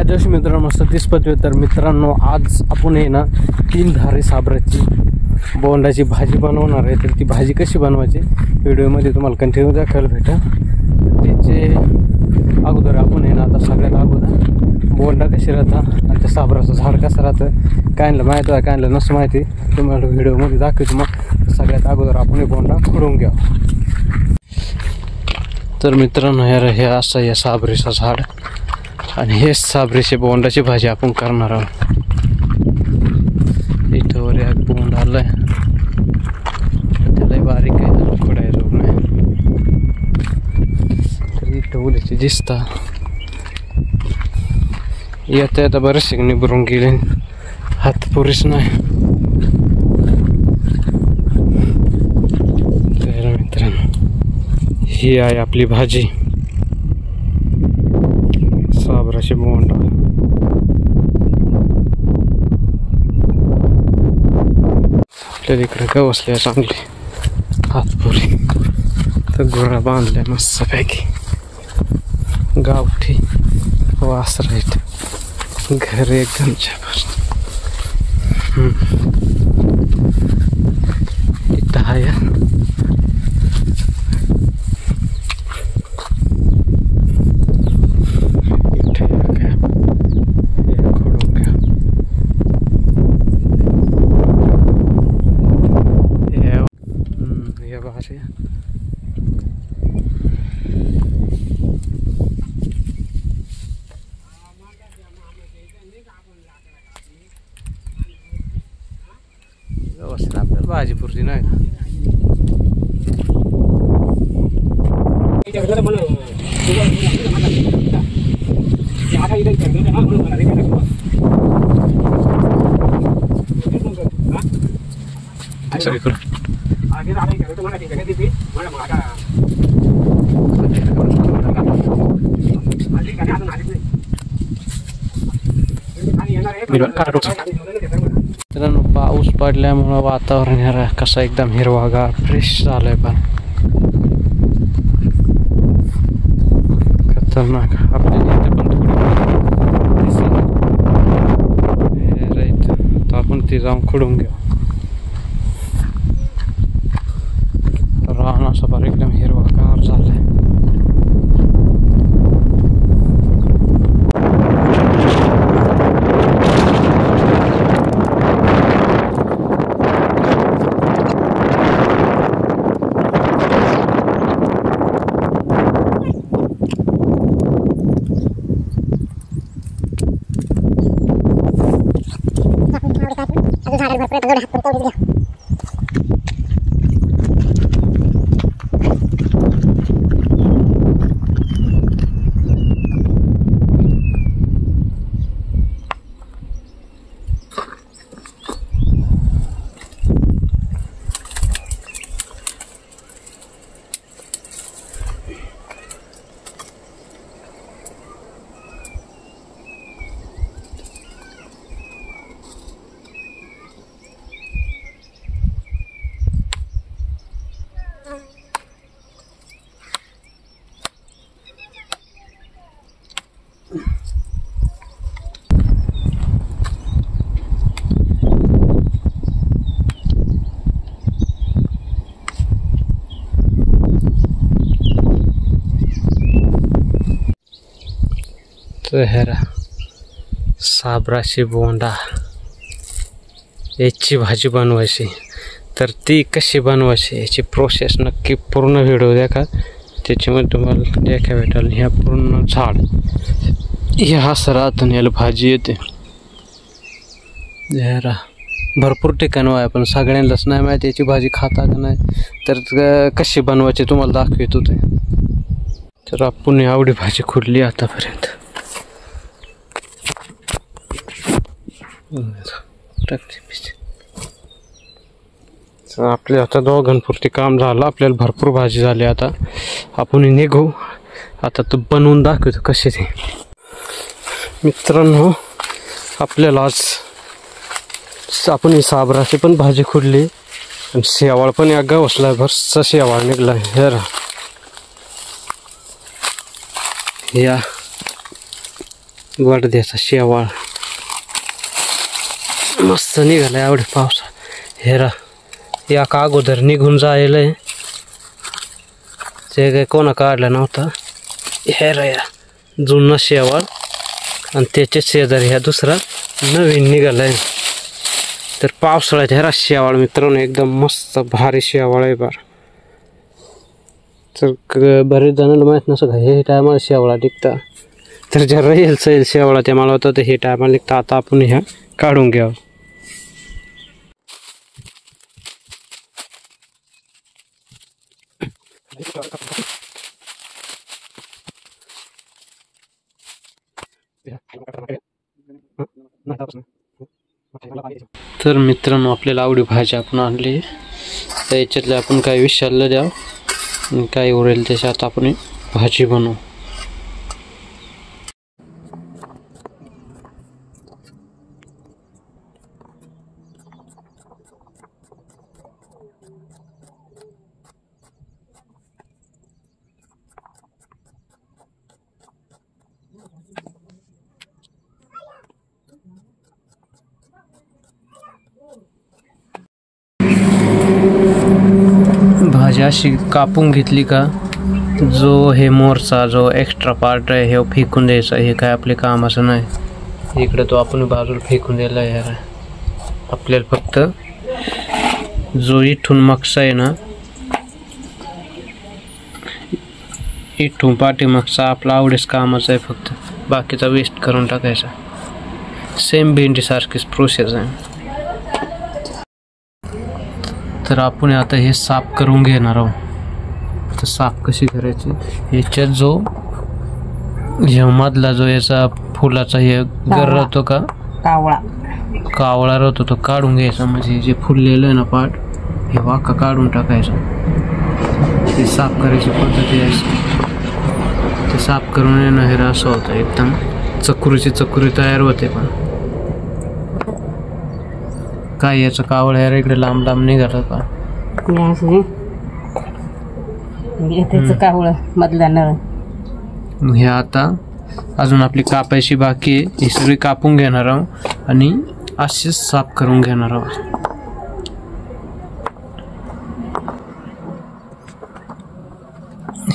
राजेश मित्रांनो, सतीश पत्वे. तर मित्रांनो, आज आपण आहे ना 3 धारे साबराची बोंडाची भाजी बनवणार आहे. तर ती भाजी कशी बनवायची व्हिडिओमध्ये तुम्हाला कंटिन्यू दाखवायला भेटेल. त्याचे अगोदर आपण आहे ना, आता सगळ्यात अगोदर बोंडा कशी राहतात आणि त्या साबराचं झाड कसं राहतं कायला माहीत आहे कायला नसं माहिती तुम्हाला व्हिडिओमध्ये दाखवतो. मग सगळ्यात अगोदर आपण हे बोंडा खोडून घ्या. तर मित्रांनो, हे असं या साबरीचं झाड आणि हेच साबरीची बोंडाची भाजी आपण करणार आहोत. इथं वर एक बोंड आलाय, त्याला बारीक आहे, खोडायला नाही. तर इथं उल्याची दिसता येता येता बरेचसे निभरून गेले, हात पुरेच नाही. तर मित्रांनो, ही आहे आपली भाजी, साबराची बोंडा. आपल्याला इकडे गवसल्या चांगली हातपुरी. तर गुरा बांधल्या मस्तपैकी, गावठी वास राईट, घर एकदम छान. इथं आहे आपल्याला भाजी पुरती नाही. मित्रांनो, पाऊस पडल्यामुळं वातावरण कसं एकदम हिरवागार फ्रेश झालंय. पण खतरनाक आपल्याला इथे पण राईट. तर आपण ती जाऊन खोडून घेऊ. रान असं फार एकदम हिरवागार झालंय. तर साबराची बोंडा याची भाजी बनवायची. तर ती कशी बनवायची याची प्रोसेस नक्की पूर्ण व्हिडिओ देखा, त्याच्यामध्ये तुम्हाला देखा भेटेल. ह्या पूर्ण झाड ह्या सरातून याला भाजी येते. भरपूर ठिकाण आहे, पण सगळ्यांनाच नाही माहिती याची भाजी खाता का नाही. तर कशी बनवायची तुम्हाला दाखवतो ते. तर आपण आवडी भाजी खोडली आतापर्यंत. आपल्या आता दोघांपुरती काम झालं, आपल्याला भरपूर भाजी झाली. आता आपण निघू. आता तो बनवून दाखवतो कसे ते. मित्रांनो, आपल्याला आज आपण ही साबराची पण भाजी खोडली आणि शेवाळ पण या गवसला भरसा शेवाळ निघला. या वाढद्याचा शेवाळ मस्त निघाला एवढे पावसा. हेरा या का अगोदर निघून जायलंय ते काय कोणा काढला नव्हता. हेरा या जुना शेवाळ आणि त्याच्या शेजारी ह्या दुसरा नवीन निघालाय. तर पावसाळ्यात हेरा शेवाळ मित्रांनो एकदम मस्त भारी शेवाळ आहे बार. तर बरेच जणांना माहीत नसतं का हे टायमाला शेवाळा निघता. तर ज्या राहील शेवाळा त्या मला होता तर हे टायमाला निघता. आता आपण ह्या काढून घ्यावं. तर मित्रांनो आपल्याला आवडी भाजी आपण आणली. त्याच्यातले आपण काही विशालला द्यावं आणि काय उरेल त्याच्यात आपण भाजी बनवू. भाजी अशी कापून घेतली का जो हे मोरचा जो एक्स्ट्रा पार्ट आहे हे फेकून द्यायचा. हे काय आपले कामाचं नाही. इकडे तो आपण बाजूला फेकून द्यायला यार. आपल्याला फक्त जो इथून मागचा आहे ना इथून पाठीमागचा आपला आवडेच कामाचा आहे. फक्त बाकीचा वेस्ट करून टाकायचा. सेम भेंडीसारखीच प्रोसेस आहे. तर आपण आता हे साफ करून घेणार आहोत. तर साफ कशी करायची याच्यात जो हे मधला जो याचा फुलाचा हे गर राहतो का कावळा राहतो तो काढून घ्यायचा. म्हणजे जे फुललेलं आहे ना पाट हे वाका काढून टाकायचं. ते साफ करायची पद्धती आहे. ते साफ करून येणं हे असं होतं एकदम चकुरी तयार होते. पण काय याचं कावळ यार इकडे लांब लांब निघालं का कावळ मधला नळ. हे आता अजून आपली कापायची बाकी आहे. ही सगळी कापून घेणार आहोत आणि अशीच साफ करून घेणार आहोत.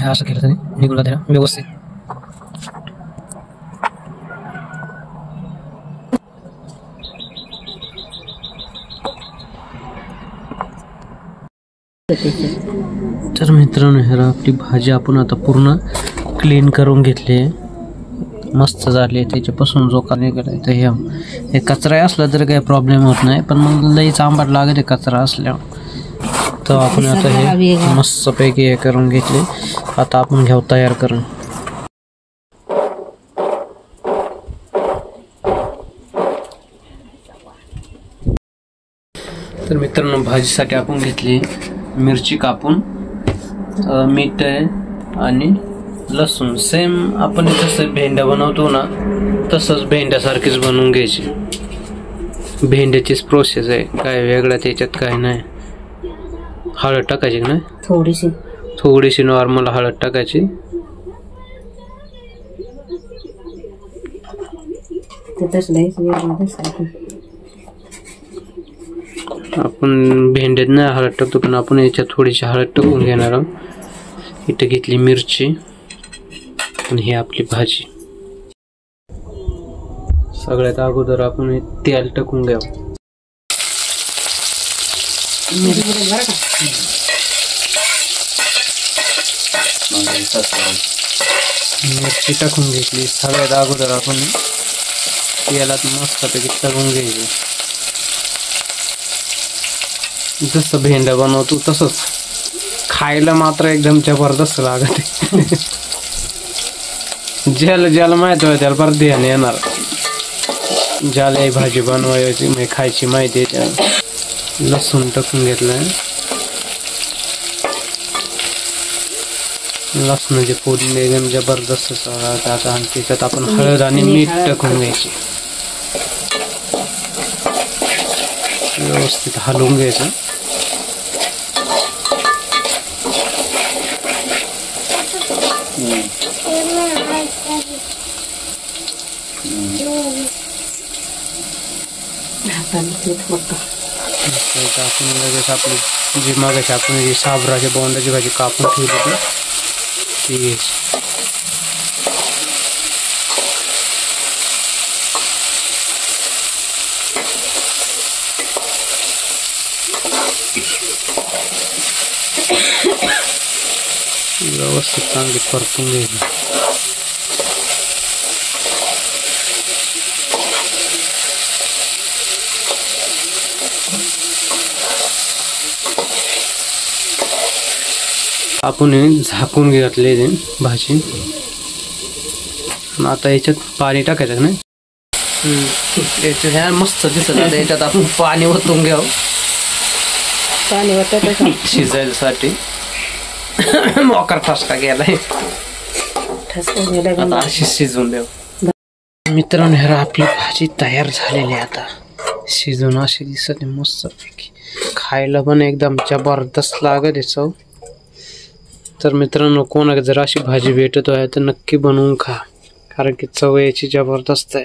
हे असं केलं तरी निघून जाते व्यवस्थित. तर मित्रांनो ह्याला आपली भाजी आपण आता पूर्ण क्लीन करून घेतली आहे. मस्त झाली. त्याच्यापासून जो का निघाला तर हे कचरा असला तरी काही प्रॉब्लेम होत नाही. पण मग लईच आंबट लागते कचरा असल्यावर. तर आपण आता हे मस्तपैकी हे करून घेतले. आता आपण घेऊ तयार करून. तर मित्रांनो भाजीसाठी आपण घेतली मिरची कापून, मीठ आहे आणि लसूण. सेम आपण जसं भेंड्या बनवतो ना तसंच भेंड्यासारखीच बनवून घ्यायची. भेंड्याचीच प्रोसेस आहे. काय वेगळं त्याच्यात काय नाही. हळद टाकायची ना थोडीशी नॉर्मल हळद टाकायची. आपण भेंड्यात नाही हळद टाकतो पण आपण याच्यात थोडीशी हळद टाकून घेणार आहोत. इथे घेतली मिरची आणि ही आपली भाजी. सगळ्यात अगोदर आपण तेल टाकून घ्यावं. मिरची टाकून घेतली. सगळ्यात अगोदर आपण तेलात मस्तपैकी तळून घ्यायची. जसं भेंड्या बनवतो तसंच खायला मात्र एकदम जबरदस्त लागते. ज्याला माहिती आहे त्याला परत ध्यान येणार. ज्याला ही भाजी बनवायची म्हणजे खायची माहिती आहे त्याला. लसूण टाकून घेतलंय. लसणाची फोडणी एकदम जबरदस्त. आता त्याच्यात आपण हळद आणि मीठ टाकून घ्यायची. व्यवस्थित हलवून घ्यायचं. आपण लगेच आपली जी मागायची आपण जी साबराच्या बोंडाची भाजी कापून ठेवली होती ती व्यवस्थित चांगली परतून घ्यायची. आपण झाकून घातले भाजी. आता याच्यात पाणी टाकायचं नाही. याच्यात मस्त दिसत आता याच्यात आपण पाणी ओतून घ्यावं पाणी वाटत शिजायसाठी. मोकार ठसका गेलाय आता अशी शिजवून द्यावं. मित्रांनो ह्या आपली भाजी तयार झालेली आहे आता शिजून अशी दिसत मस्त पैकी. खायला पण एकदम जबरदस्त लागत आहे चव. तर मित्रांनो कोणाला जर अशी भाजी भेटत आहे तर नक्की बनवून खा कारण की चव याची जबरदस्त आहे.